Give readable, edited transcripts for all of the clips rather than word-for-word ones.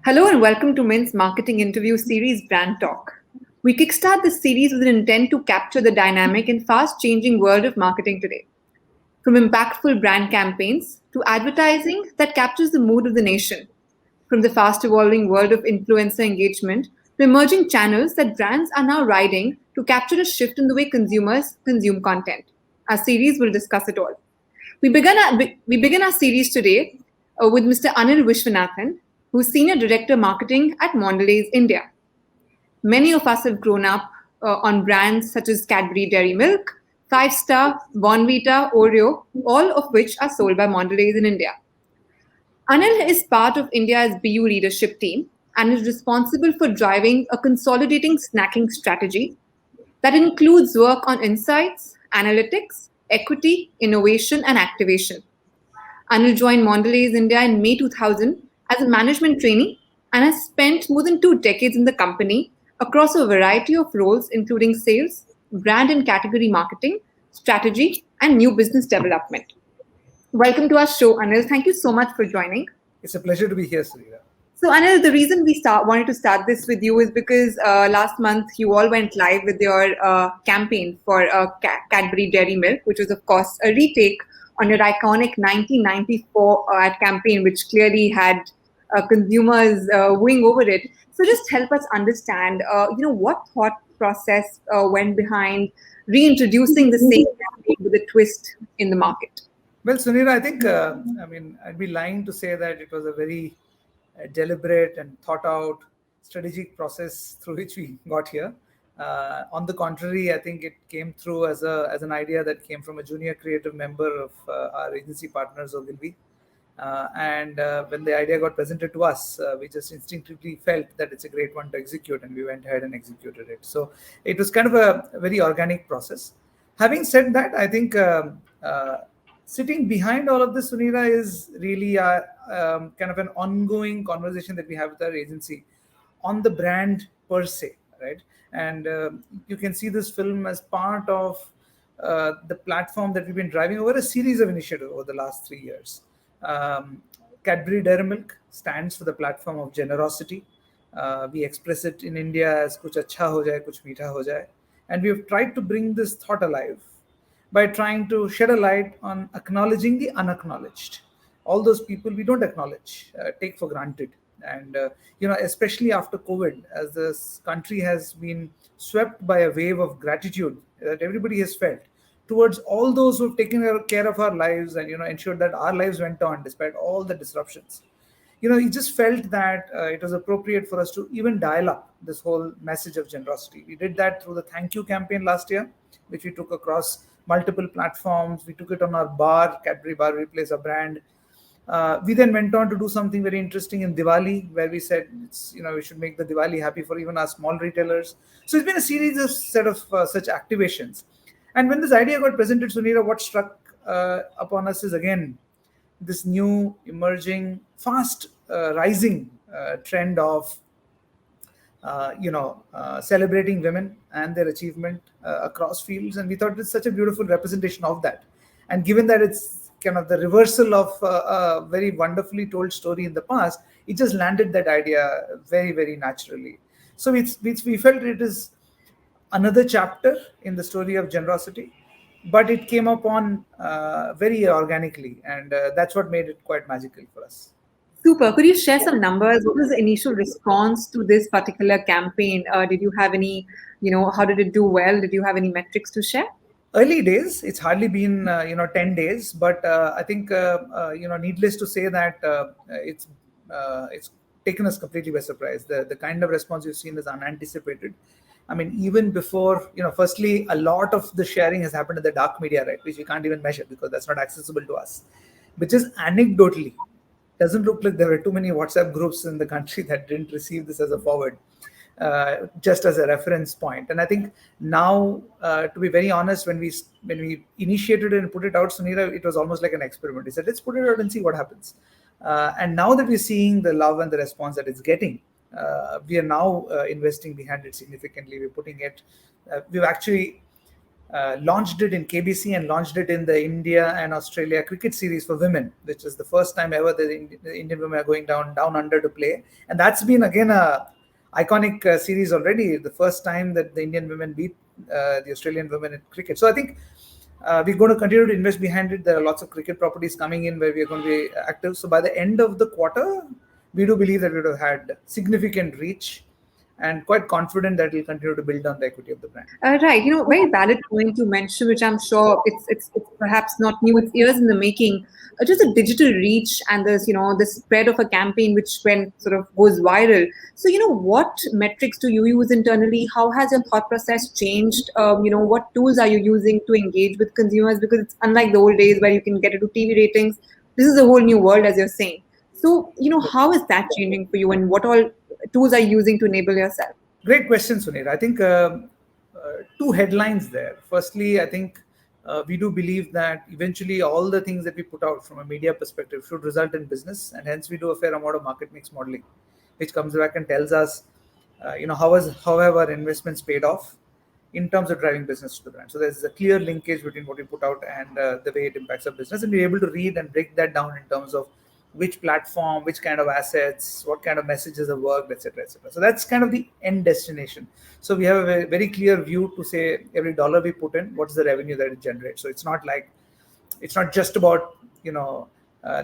Hello and welcome to Mint's marketing interview series Brand Talk. We kickstart this series with an intent to capture the dynamic and fast changing world of marketing today. From impactful brand campaigns to advertising that captures the mood of the nation, from the fast evolving world of influencer engagement to emerging channels that brands are now riding to capture a shift in the way consumers consume content. Our series will discuss it all. We begin our series today with Mr. Anil Viswanathan, who's Senior Director Marketing at Mondelez India. Many of us have grown up on brands such as Cadbury Dairy Milk, Five Star, Bonvita, Oreo, all of which are sold by Mondelez in India. Anil is part of India's BU leadership team and is responsible for driving a consolidating snacking strategy that includes work on insights, analytics, equity, innovation, and activation. Anil joined Mondelez India in May 2000 as a management trainee and has spent more than 2 decades in the company across a variety of roles, including sales, brand and category marketing, strategy, and new business development. Welcome to our show, Anil. Thank you so much for joining. It's a pleasure to be here, Sarita. So, Anil, the reason we wanted to start this with you is because last month you all went live with your campaign for Cadbury Dairy Milk, which was, of course, a retake on your iconic 1994 ad campaign, which clearly had consumers wooing over it. So, just help us understand, what thought process went behind reintroducing the same campaign with a twist in the market. Well, Sunita, I think, I'd be lying to say that it was a very deliberate and thought out strategic process through which we got here. On the contrary, I think it came through as an idea that came from a junior creative member of our agency partners, Ogilvy. And when the idea got presented to us, we just instinctively felt that it's a great one to execute, and we went ahead and executed it. So it was kind of a very organic process. Having said that, I think sitting behind all of this, Sunita, is really kind of an ongoing conversation that we have with our agency on the brand per se, right? And you can see this film as part of the platform that we've been driving over a series of initiatives over the last 3 years. Cadbury Dairy Milk stands for the platform of generosity. We express it in India as kuch acha ho jaye, kuch meetha ho jaye. And we have tried to bring this thought alive by trying to shed a light on acknowledging the unacknowledged. All those people we don't acknowledge, take for granted. And, especially after COVID, as this country has been swept by a wave of gratitude that everybody has felt towards all those who have taken care of our lives and, ensured that our lives went on despite all the disruptions. He just felt that it was appropriate for us to even dial up this whole message of generosity. We did that through the Thank You campaign last year, which we took across multiple platforms. We took it on our bar, Cadbury Bar Replace a brand. We then went on to do something very interesting in Diwali, where we said, we should make the Diwali happy for even our small retailers. So it's been a series of set of such activations. And when this idea got presented, Sunita, what struck upon us is again this new emerging, fast rising trend of celebrating women and their achievement across fields. And we thought it's such a beautiful representation of that. And given that it's kind of the reversal of a very wonderfully told story in the past, it just landed that idea very, very naturally. So we felt it is another chapter in the story of generosity, but it came upon very organically. And that's what made it quite magical for us. Super. Could you share some numbers? What was the initial response to this particular campaign? Did you have any, how did it do well? Did you have any metrics to share? Early days, it's hardly been 10 days, but I think needless to say that it's taken us completely by surprise. The kind of response you've seen is unanticipated. I mean, even before, firstly, a lot of the sharing has happened in the dark media, right, which we can't even measure because that's not accessible to us. But just anecdotally, doesn't look like there were too many WhatsApp groups in the country that didn't receive this as a forward, just as a reference point. And I think now, to be very honest, when we initiated it and put it out, Sunita, it was almost like an experiment. We said, let's put it out and see what happens. And now that we're seeing the love and the response that it's getting, we are now investing behind it significantly. We're putting it, we've actually launched it in KBC and launched it in the India and Australia cricket series for women, which is the first time ever the Indian women are going down under to play, and that's been again a iconic series already. The first time that the Indian women beat the Australian women in cricket. So I think we're going to continue to invest behind it. There are lots of cricket properties coming in where we are going to be active. So by the end of the quarter, we do believe that we would have had significant reach and quite confident that we'll continue to build on the equity of the brand. Right, very valid point you mentioned, which I'm sure it's perhaps not new; it's years in the making. Just the digital reach and this, the spread of a campaign which when sort of goes viral. So, what metrics do you use internally? How has your thought process changed? What tools are you using to engage with consumers? Because it's unlike the old days where you can get into TV ratings. This is a whole new world, as you're saying. So, how is that changing for you, and what all tools are you using to enable yourself? Great question, Sunir. I think two headlines there. Firstly, I think we do believe that eventually all the things that we put out from a media perspective should result in business, and hence we do a fair amount of market mix modeling, which comes back and tells us, how have our investments paid off in terms of driving business to the brand. So there's a clear linkage between what we put out and the way it impacts our business, and we're able to read and break that down in terms of which platform, which kind of assets, what kind of messages have worked, etc., etc. So that's kind of the end destination. So we have a very, very clear view to say every dollar we put in, what's the revenue that it generates. So it's not just about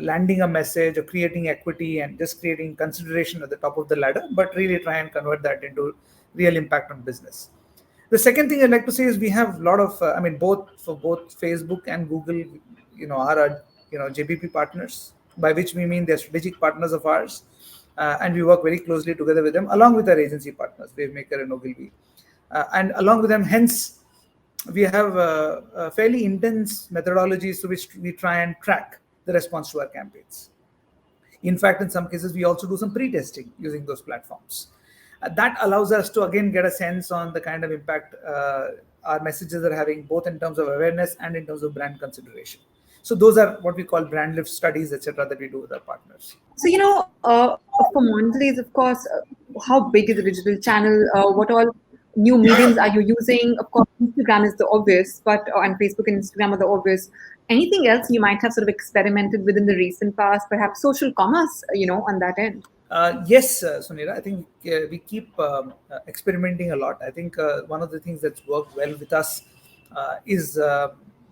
landing a message or creating equity and just creating consideration at the top of the ladder, but really try and convert that into real impact on business. The second thing I'd like to say is we have a lot of, both Facebook and Google, are JBP partners, by which we mean they're strategic partners of ours, and we work very closely together with them, along with our agency partners, Wavemaker and Ogilvy, and along with them. Hence, we have fairly intense methodologies to which we try and track the response to our campaigns. In fact, in some cases, we also do some pre-testing using those platforms. That allows us to again get a sense on the kind of impact our messages are having, both in terms of awareness and in terms of brand consideration. So those are what we call brand lift studies, etc., that we do with our partners. So, for Mondelez, of course, how big is the digital channel? What all new mediums are you using? Of course, Instagram is the obvious, and Facebook and Instagram are the obvious. Anything else you might have sort of experimented with in the recent past, perhaps social commerce, on that end? Yes, Sunira, I think we keep experimenting a lot. I think one of the things that's worked well with us is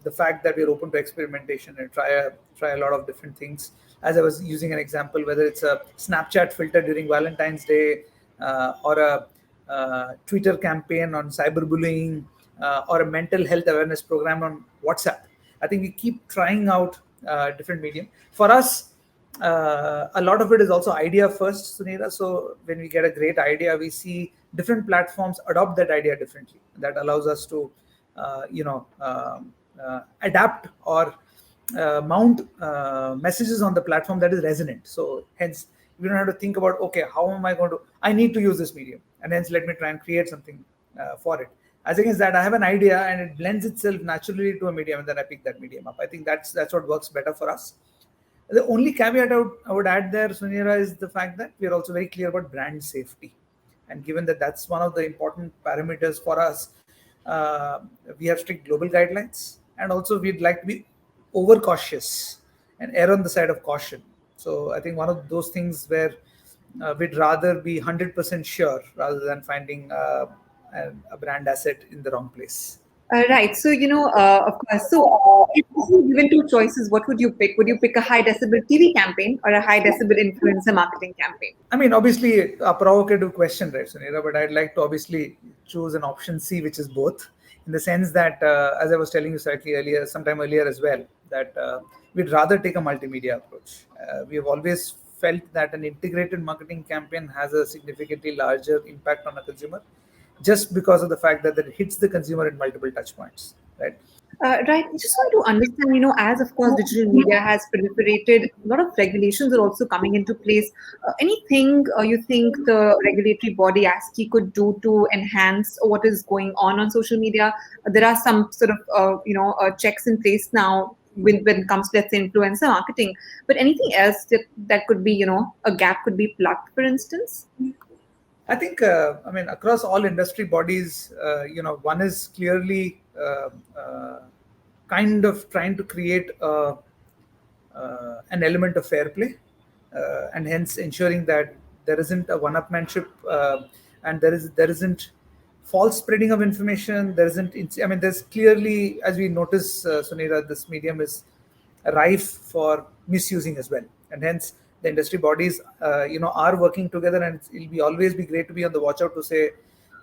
the fact that we're open to experimentation and try a lot of different things. As I was using an example, whether it's a Snapchat filter during Valentine's Day, or a Twitter campaign on cyberbullying, or a mental health awareness program on WhatsApp. I think we keep trying out different medium. For us, a lot of it is also idea first, Sunira. So when we get a great idea, we see different platforms adopt that idea differently. That allows us to, adapt or mount messages on the platform that is resonant. So hence, we don't have to think about, okay, how am I going to, I need to use this medium, and hence let me try and create something for it. As against that, I have an idea and it blends itself naturally to a medium, and then I pick that medium up. I think that's what works better for us. The only caveat I would add there, Sunira, is the fact that we are also very clear about brand safety. And given that that's one of the important parameters for us, we have strict global guidelines, and also we'd like to be overcautious and err on the side of caution. So I think one of those things where we'd rather be 100% sure rather than finding a brand asset in the wrong place. Right. So, of course. So, if you were given two choices, what would you pick? Would you pick a high decibel TV campaign or a high decibel influencer marketing campaign? I mean, obviously, a provocative question, right, Sunira? But I'd like to obviously choose an option C, which is both, in the sense that, as I was telling you slightly earlier, sometime earlier as well, that we'd rather take a multimedia approach. We have always felt that an integrated marketing campaign has a significantly larger impact on a consumer, just because of the fact that it hits the consumer at multiple touch points, right? Right. I just want to understand, as of course digital media has proliferated, a lot of regulations are also coming into place. Anything you think the regulatory body ASCI could do to enhance what is going on social media? There are some sort of, checks in place now when it comes to, let's say, influencer marketing. But anything else that could be, a gap could be plugged, for instance? I think, across all industry bodies, one is clearly kind of trying to create an element of fair play, and hence ensuring that there isn't a one-upmanship, and there isn't false spreading of information. There isn't. I mean, there's clearly, as we notice, Sunira, this medium is rife for misusing as well, and hence the industry bodies, are working together, and it'll be always be great to be on the watch out to say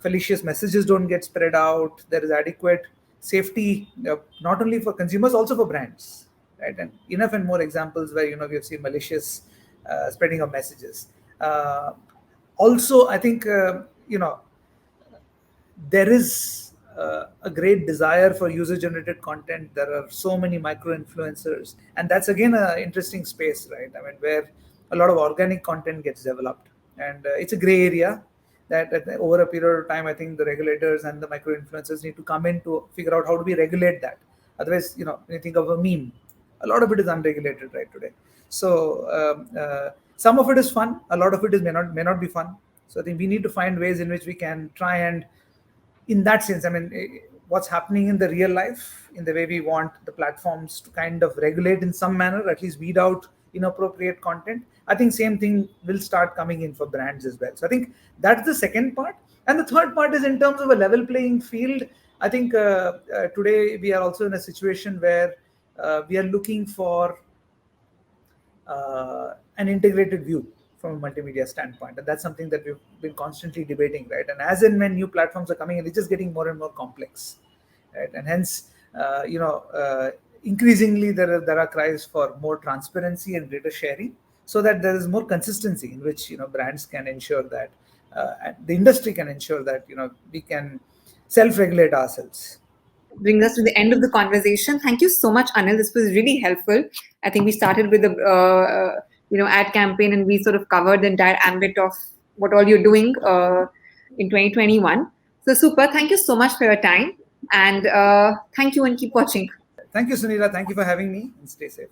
fallacious messages don't get spread out. There is adequate safety, not only for consumers, also for brands, right? And enough and more examples where we have seen malicious spreading of messages. Also, I think there is a great desire for user-generated content. There are so many micro-influencers, and that's again an interesting space, right? I mean, where a lot of organic content gets developed, and it's a gray area that over a period of time, I think the regulators and the micro-influencers need to come in to figure out how do we regulate that. Otherwise, when you think of a meme, a lot of it is unregulated right today. So some of it is fun, a lot of it is may not be fun. So I think we need to find ways in which we can try and, in that sense, I mean, what's happening in the real life, in the way we want the platforms to kind of regulate in some manner, at least weed out inappropriate content. I think same thing will start coming in for brands as well. So I think that's the second part. And the third part is in terms of a level playing field. I think today we are also in a situation where we are looking for an integrated view from a multimedia standpoint, and that's something that we've been constantly debating, right? And as and when new platforms are coming in, it's just getting more and more complex, right? And hence, increasingly there are cries for more transparency and greater sharing, so that there is more consistency in which brands can ensure that the industry can ensure that we can self-regulate ourselves. Brings us to the end of the conversation. Thank you so much, Anil. This was really helpful. I think we started with the ad campaign, and we sort of covered the entire ambit of what all you're doing in 2021. So super. Thank you so much for your time, and thank you, and keep watching. Thank you, Sunila. Thank you for having me, and stay safe.